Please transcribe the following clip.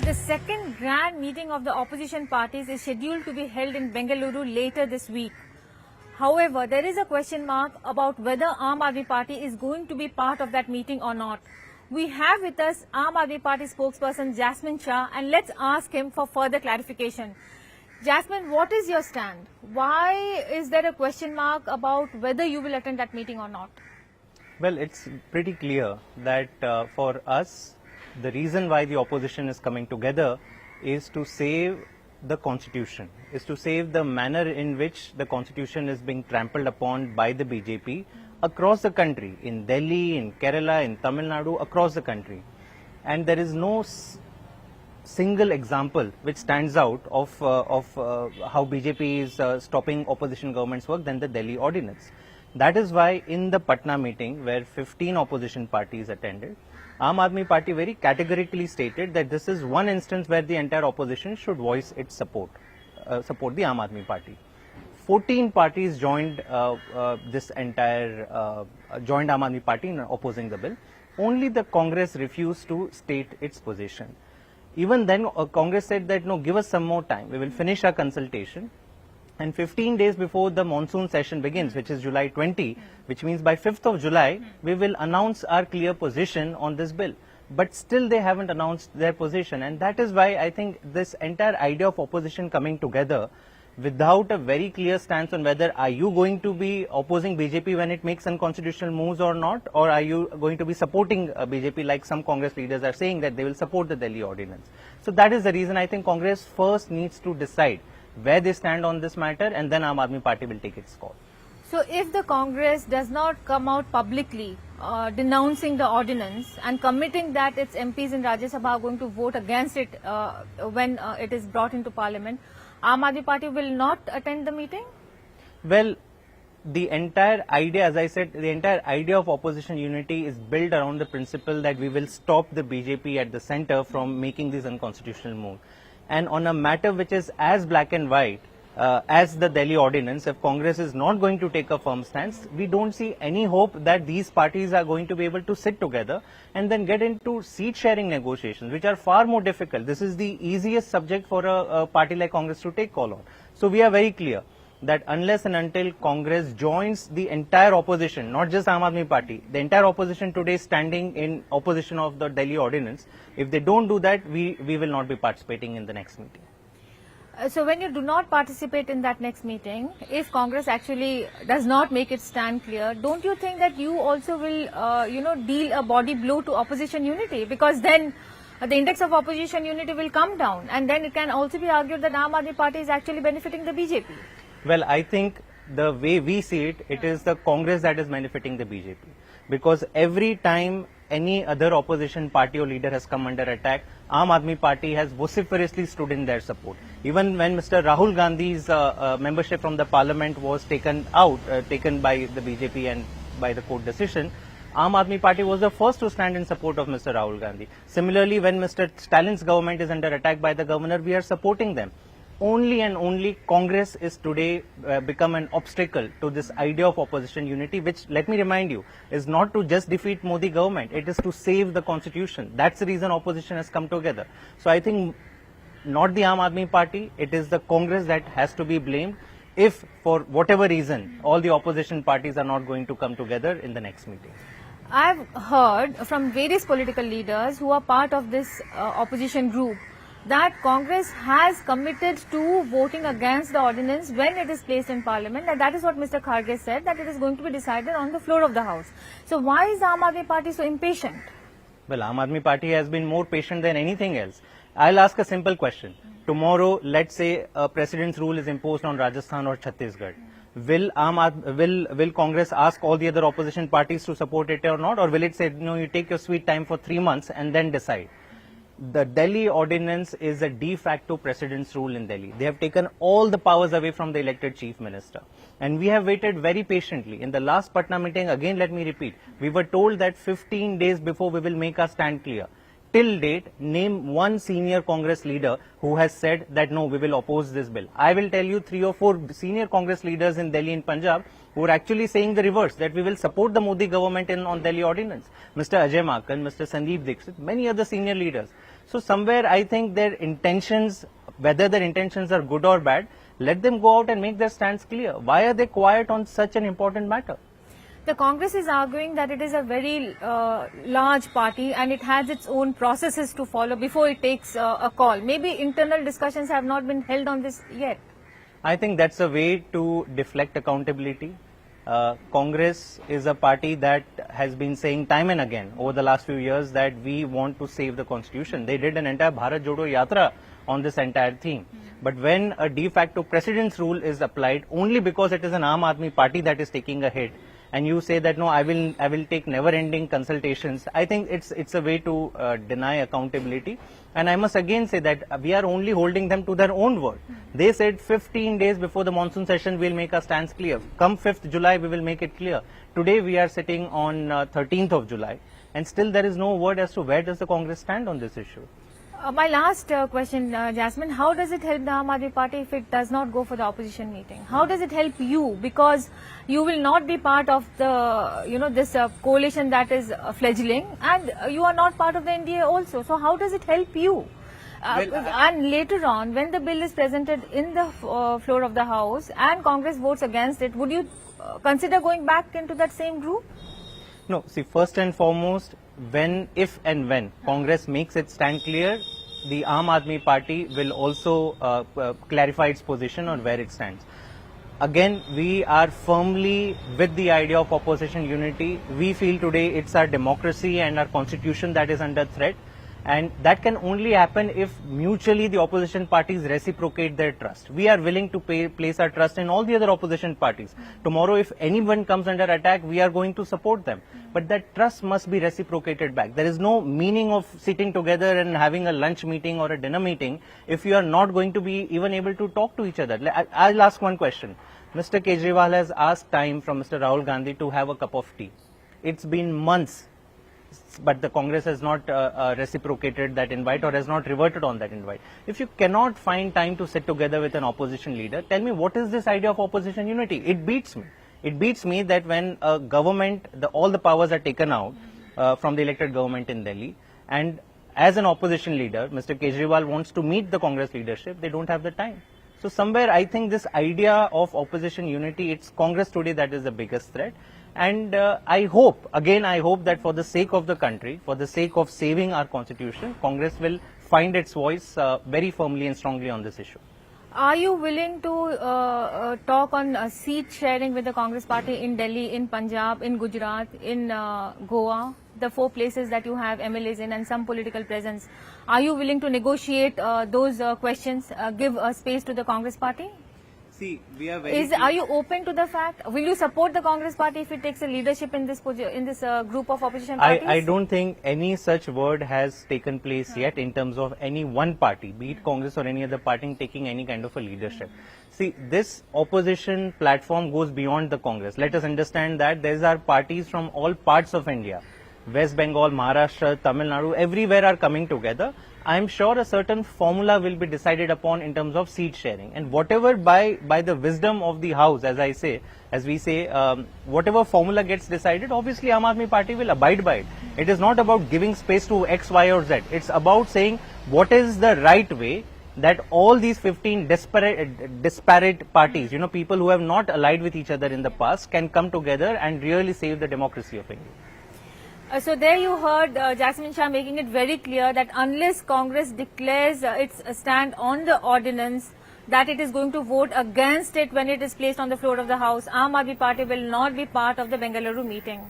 The second grand meeting of the opposition parties is scheduled to be held in Bengaluru later this week. However, there is a question mark about whether Aam Aadmi Party is going to be part of that meeting or not. We have with us Aam Aadmi Party spokesperson Jasmin Shah, and let's ask him for further clarification. Jasmin, what is your stand? Why is there a question mark about whether you will attend that meeting or not? Well, it's pretty clear that for us, the reason why the opposition is coming together is to save the constitution, is to save the manner in which the constitution is being trampled upon by the BJP across the country, in Delhi, in Kerala, in Tamil Nadu, across the country. And there is no single example which stands out of how BJP is stopping opposition government's work than the Delhi ordinance. That is why in the Patna meeting, where 15 opposition parties attended, Aam Aadmi Party very categorically stated that this is one instance where the entire opposition should voice its support the Aam Aadmi Party. 14 parties joined joined Aam Aadmi Party in opposing the bill. Only the Congress refused to state its position. Even then, Congress said that no, give us some more time. We will finish our consultation. And 15 days before the monsoon session begins, which is July 20, which means by 5th of July, we will announce our clear position on this bill. But still they haven't announced their position. And that is why I think this entire idea of opposition coming together without a very clear stance on whether are you going to be opposing BJP when it makes unconstitutional moves or not, or are you going to be supporting BJP like some Congress leaders are saying that they will support the Delhi ordinance. So that is the reason I think Congress first needs to decide where they stand on this matter, and then Aam Aadmi Party will take its call. So if the Congress does not come out publicly denouncing the ordinance and committing that its MPs in Rajya Sabha are going to vote against it when it is brought into Parliament, Aam Aadmi Party will not attend the meeting? Well, the entire idea, as I said, the entire idea of opposition unity is built around the principle that we will stop the BJP at the center from making these unconstitutional moves. And on a matter which is as black and white as the Delhi ordinance, if Congress is not going to take a firm stance, we don't see any hope that these parties are going to be able to sit together and then get into seat sharing negotiations, which are far more difficult. This is the easiest subject for a party like Congress to take call on. So we are very clear that unless and until Congress joins the entire opposition, not just Aam Aadmi Party, the entire opposition today standing in opposition of the Delhi ordinance, if they don't do that, we will not be participating in the next meeting. So when you do not participate in that next meeting, if Congress actually does not make its stand clear, don't you think that you also will, deal a body blow to opposition unity? Because then the index of opposition unity will come down, and then it can also be argued that Aam Aadmi Party is actually benefiting the BJP. Well, I think the way we see it, it is the Congress that is benefiting the BJP. Because every time any other opposition party or leader has come under attack, Aam Aadmi Party has vociferously stood in their support. Even when Mr. Rahul Gandhi's membership from the parliament was taken by the BJP and by the court decision, Aam Aadmi Party was the first to stand in support of Mr. Rahul Gandhi. Similarly, when Mr. Stalin's government is under attack by the governor, we are supporting them. Only and only Congress is today become an obstacle to this idea of opposition unity, which, let me remind you, is not to just defeat Modi government, it is to save the constitution. That's the reason opposition has come together. So I think not the Aam Aadmi Party, it is the Congress that has to be blamed if for whatever reason all the opposition parties are not going to come together in the next meeting. I've heard from various political leaders who are part of this opposition group that Congress has committed to voting against the ordinance when it is placed in Parliament, and that is what Mr. Kharge said, that it is going to be decided on the floor of the House. So why is Aam Aadmi Party so impatient? Well, Aam Aadmi Party has been more patient than anything else. I'll ask a simple question. Tomorrow, let's say a president's rule is imposed on Rajasthan or Chhattisgarh. Will Congress ask all the other opposition parties to support it or not, or will it say, no, you take your sweet time for 3 months and then decide? The Delhi ordinance is a de facto president's rule in Delhi. They have taken all the powers away from the elected chief minister. And we have waited very patiently. In the last Patna meeting, again let me repeat, we were told that 15 days before we will make our stand clear. Till date, name one senior Congress leader who has said that no, we will oppose this bill. I will tell you 3 or 4 senior Congress leaders in Delhi and Punjab who are actually saying the reverse, that we will support the Modi government on Delhi ordinance. Mr. Ajay Makan, Mr. Sandeep Dixit, many other senior leaders. So somewhere I think their intentions, whether their intentions are good or bad, let them go out and make their stance clear. Why are they quiet on such an important matter? The Congress is arguing that it is a very large party and it has its own processes to follow before it takes a call. Maybe internal discussions have not been held on this yet. I think that's a way to deflect accountability. Congress is a party that has been saying time and again over the last few years that we want to save the constitution. They did an entire Bharat Jodo Yatra on this entire theme. But when a de facto precedence rule is applied only because it is an Aam Aadmi party that is taking a hit, and you say that no, I will take never-ending consultations, I think it's a way to deny accountability. And I must again say that we are only holding them to their own word. They said 15 days before the monsoon session we'll make our stance clear. Come 5th July we will make it clear. Today we are sitting on 13th of July and still there is no word as to where does the Congress stand on this issue. My last question, Jasmin, how does it help the Aam Aadmi party if it does not go for the opposition meeting? How does it help you? Because you will not be part of the, this coalition that is fledgling, and you are not part of the NDA also. So how does it help you? And later on, when the bill is presented in the floor of the House and Congress votes against it, would you consider going back into that same group? No, see, first and foremost, if and when Congress makes its stand clear, the Aam Aadmi party will also clarify its position on where it stands. Again, we are firmly with the idea of opposition unity. We feel today it's our democracy and our constitution that is under threat. And that can only happen if mutually the opposition parties reciprocate their trust. We are willing to place our trust in all the other opposition parties. Tomorrow, if anyone comes under attack, we are going to support them. But that trust must be reciprocated back. There is no meaning of sitting together and having a lunch meeting or a dinner meeting if you are not going to be even able to talk to each other. I'll ask one question. Mr. Kejriwal has asked time from Mr. Rahul Gandhi to have a cup of tea. It's been months, but the Congress has not reciprocated that invite or has not reverted on that invite. If you cannot find time to sit together with an opposition leader, tell me what is this idea of opposition unity? It beats me. It beats me that when a government, all the powers are taken out from the elected government in Delhi, and as an opposition leader, Mr. Kejriwal wants to meet the Congress leadership, they don't have the time. So somewhere I think this idea of opposition unity, it's Congress today that is the biggest threat. And I hope that for the sake of the country, for the sake of saving our constitution, Congress will find its voice very firmly and strongly on this issue. Are you willing to talk on seat sharing with the Congress party in Delhi, in Punjab, in Gujarat, in Goa, the 4 places that you have MLAs in and some political presence? Are you willing to negotiate those questions, give space to the Congress party? See, we are very. Are you open to the fact? Will you support the Congress party if it takes a leadership in this group of opposition parties? I don't think any such word has taken place yet in terms of any one party, be it Congress or any other party, taking any kind of a leadership. See, this opposition platform goes beyond the Congress. Let us understand that there are parties from all parts of India. West Bengal, Maharashtra, Tamil Nadu, everywhere are coming together. I am sure a certain formula will be decided upon in terms of seat sharing, and whatever by the wisdom of the House, as we say, whatever formula gets decided, obviously Aam Aadmi Party will abide by it. It is not about giving space to X, Y or Z. It's about saying what is the right way that all these 15 disparate parties, people who have not allied with each other in the past, can come together and really save the democracy of India. So there you heard Jasmin Shah making it very clear that unless Congress declares its stand on the ordinance, that it is going to vote against it when it is placed on the floor of the House, Aam Aadmi Party will not be part of the Bengaluru meeting.